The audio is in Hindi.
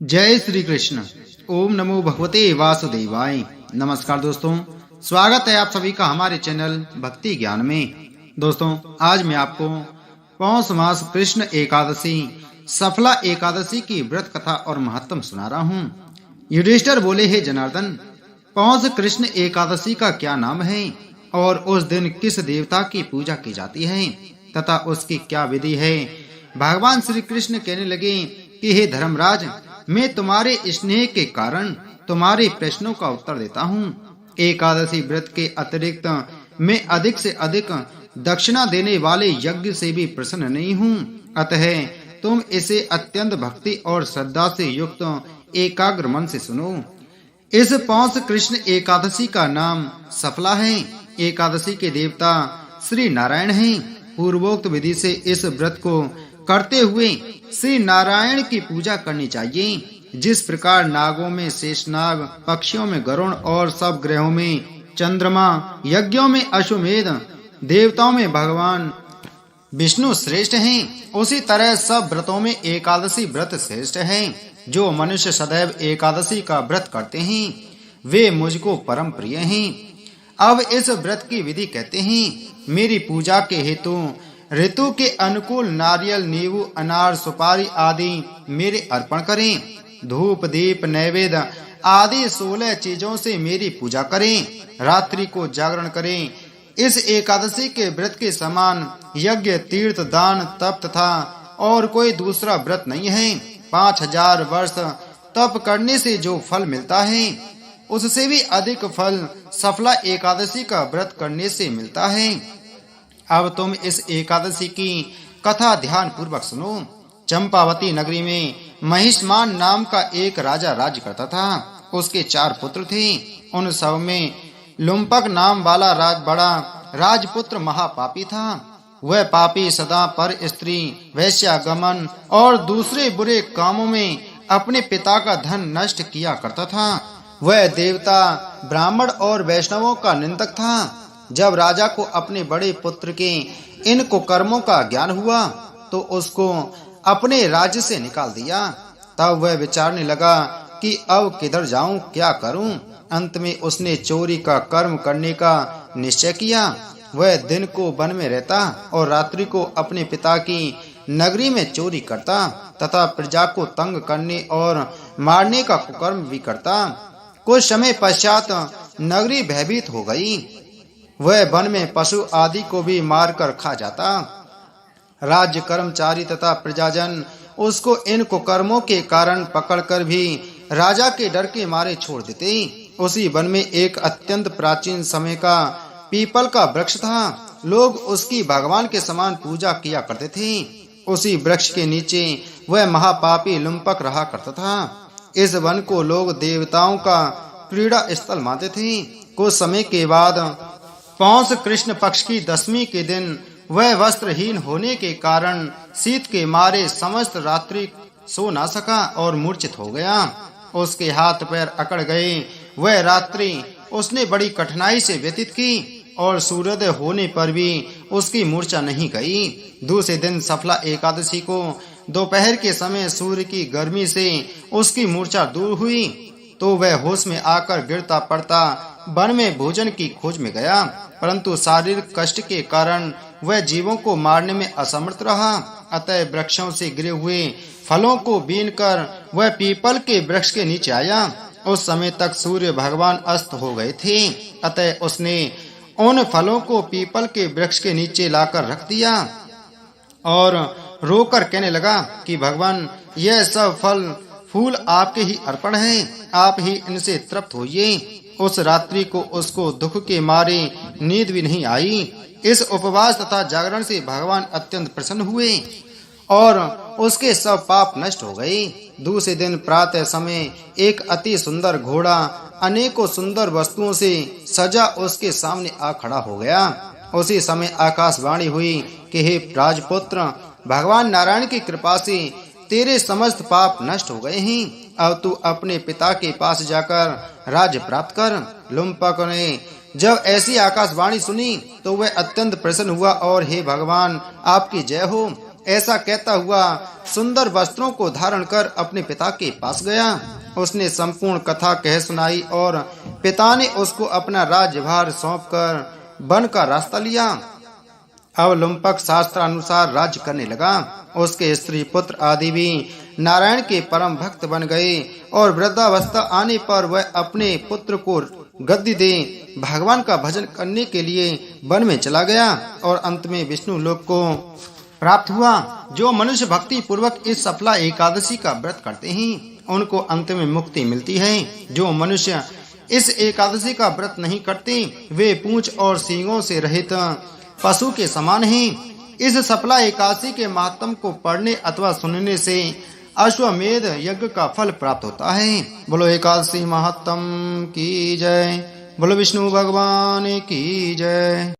जय श्री कृष्ण। ओम नमो भगवते वासुदेवाय। नमस्कार दोस्तों, स्वागत है आप सभी का हमारे चैनल भक्ति ज्ञान में। दोस्तों, आज मैं आपको पौष मास कृष्ण एकादशी सफला एकादशी की व्रत कथा और महत्व सुना रहा हूँ। युधिष्ठिर बोले, हे जनार्दन, पौष कृष्ण एकादशी का क्या नाम है और उस दिन किस देवता की पूजा की जाती है तथा उसकी क्या विधि है। भगवान श्री कृष्ण कहने लगे कि हे धर्मराज, मैं तुम्हारे स्नेह के कारण तुम्हारे प्रश्नों का उत्तर देता हूँ। एकादशी व्रत के अतिरिक्त मैं अधिक से अधिक दक्षिणा देने वाले यज्ञ से भी प्रसन्न नहीं हूँ। अतः तुम इसे अत्यंत भक्ति और श्रद्धा से युक्त एकाग्र मन से सुनो। इस पौष कृष्ण एकादशी का नाम सफला है। एकादशी के देवता श्री नारायण हैं। पूर्वोक्त विधि से इस व्रत को करते हुए श्री नारायण की पूजा करनी चाहिए। जिस प्रकार नागों में शेषनाग, पक्षियों में गरुड़ और सब ग्रहों में चंद्रमा, यज्ञों में अश्वमेध, देवताओं में भगवान विष्णु श्रेष्ठ हैं, उसी तरह सब व्रतों में एकादशी व्रत श्रेष्ठ है। जो मनुष्य सदैव एकादशी का व्रत करते हैं वे मुझको परम प्रिय हैं। अब इस व्रत की विधि कहते हैं। मेरी पूजा के हेतु ऋतु के अनुकूल नारियल, नींबू, अनार, सुपारी आदि मेरे अर्पण करें। धूप, दीप, नैवेद्य आदि 16 चीजों से मेरी पूजा करें। रात्रि को जागरण करें। इस एकादशी के व्रत के समान यज्ञ, तीर्थ, दान, तप तथा और कोई दूसरा व्रत नहीं है। 5000 वर्ष तप करने से जो फल मिलता है उससे भी अधिक फल सफला एकादशी का व्रत करने से मिलता है। अब तुम इस एकादशी की कथा ध्यान पूर्वक सुनो। चंपावती नगरी में महिष्मान नाम का एक राजा राज्य करता था। उसके 4 पुत्र थे। उन सब में लुम्पक नाम वाला बड़ा राजपुत्र महापापी था। वह पापी सदा पर स्त्री, वैश्यागमन और दूसरे बुरे कामों में अपने पिता का धन नष्ट किया करता था। वह देवता, ब्राह्मण और वैष्णवों का निंदक था। जब राजा को अपने बड़े पुत्र के इन कुकर्मों का ज्ञान हुआ तो उसको अपने राज्य से निकाल दिया। तब वह विचारने लगा कि अब किधर जाऊं, क्या करूं। अंत में उसने चोरी का कर्म करने का निश्चय किया। वह दिन को वन में रहता और रात्रि को अपने पिता की नगरी में चोरी करता तथा प्रजा को तंग करने और मारने का कुकर्म भी करता। कुछ समय पश्चात नगरी भयभीत हो गई। वह वन में पशु आदि को भी मारकर खा जाता। राज्य कर्मचारी तथा प्रजाजन उसको इन कुकर्मों के कारण पकड़कर भी राजा के डर के मारे छोड़ देते। उसी वन में एक अत्यंत प्राचीन समय का पीपल का वृक्ष था। लोग उसकी भगवान के समान पूजा किया करते थे। उसी वृक्ष के नीचे वह महापापी लुम्पक रहा करता था। इस वन को लोग देवताओं का क्रीड़ा स्थल मानते थे। कुछ समय के बाद पौष कृष्ण पक्ष की 10वीं के दिन वह वस्त्रहीन होने के कारण शीत के मारे समस्त रात्रि सो ना सका और मूर्छित हो गया। उसके हाथ पैर अकड़ गए। वह रात्रि उसने बड़ी कठिनाई से व्यतीत की और सूर्योदय होने पर भी उसकी मूर्छा नहीं गई। दूसरे दिन सफला एकादशी को दोपहर के समय सूर्य की गर्मी से उसकी मूर्छा दूर हुई तो वह होश में आकर गिरता पड़ता वन में भोजन की खोज में गया, परंतु शारीरिक कष्ट के कारण वह जीवों को मारने में असमर्थ रहा। अतः वृक्षों से गिरे हुए फलों को बीनकर वह पीपल के वृक्ष के नीचे आया। उस समय तक सूर्य भगवान अस्त हो गए थे। अतः उसने उन फलों को पीपल के वृक्ष के नीचे लाकर रख दिया और रोकर कहने लगा कि भगवान, यह सब फल फूल आपके ही अर्पण हैं, आप ही इनसे तृप्त होइए। उस रात्रि को उसको दुख के मारे नींद भी नहीं आई। इस उपवास तथा जागरण से भगवान अत्यंत प्रसन्न हुए और उसके सब पाप नष्ट हो गए। दूसरे दिन प्रातः समय एक अति सुंदर घोड़ा अनेकों सुंदर वस्तुओं से सजा उसके सामने आ खड़ा हो गया। उसी समय आकाशवाणी हुई कि हे राजपुत्र, भगवान नारायण की कृपा से तेरे समस्त पाप नष्ट हो गए हैं। अब तू अपने पिता के पास जाकर राज्य प्राप्त कर। लुम्पक ने जब ऐसी आकाशवाणी सुनी तो वह अत्यंत प्रसन्न हुआ और हे भगवान, आपकी जय हो, ऐसा कहता हुआ सुंदर वस्त्रों को धारण कर अपने पिता के पास गया। उसने संपूर्ण कथा कह सुनाई और पिता ने उसको अपना राज्यभार सौंपकर वन का रास्ता लिया। अब लुम्पक शास्त्र अनुसार राज्य करने लगा। उसके स्त्री पुत्र आदि भी नारायण के परम भक्त बन गए और वृद्धावस्था आने पर वह अपने पुत्र को गद्दी दे भगवान का भजन करने के लिए वन में चला गया और अंत में विष्णु लोक को प्राप्त हुआ। जो मनुष्य भक्ति पूर्वक इस सफला एकादशी का व्रत करते हैं उनको अंत में मुक्ति मिलती है। जो मनुष्य इस एकादशी का व्रत नहीं करते वे पूंछ और सींगों से रहित पशु के समान हैं। इस सफला एकादशी के महात्म को पढ़ने अथवा सुनने से अश्वमेध यज्ञ का फल प्राप्त होता है। बोलो एकादशी महात्म की जय। बोलो विष्णु भगवान की जय।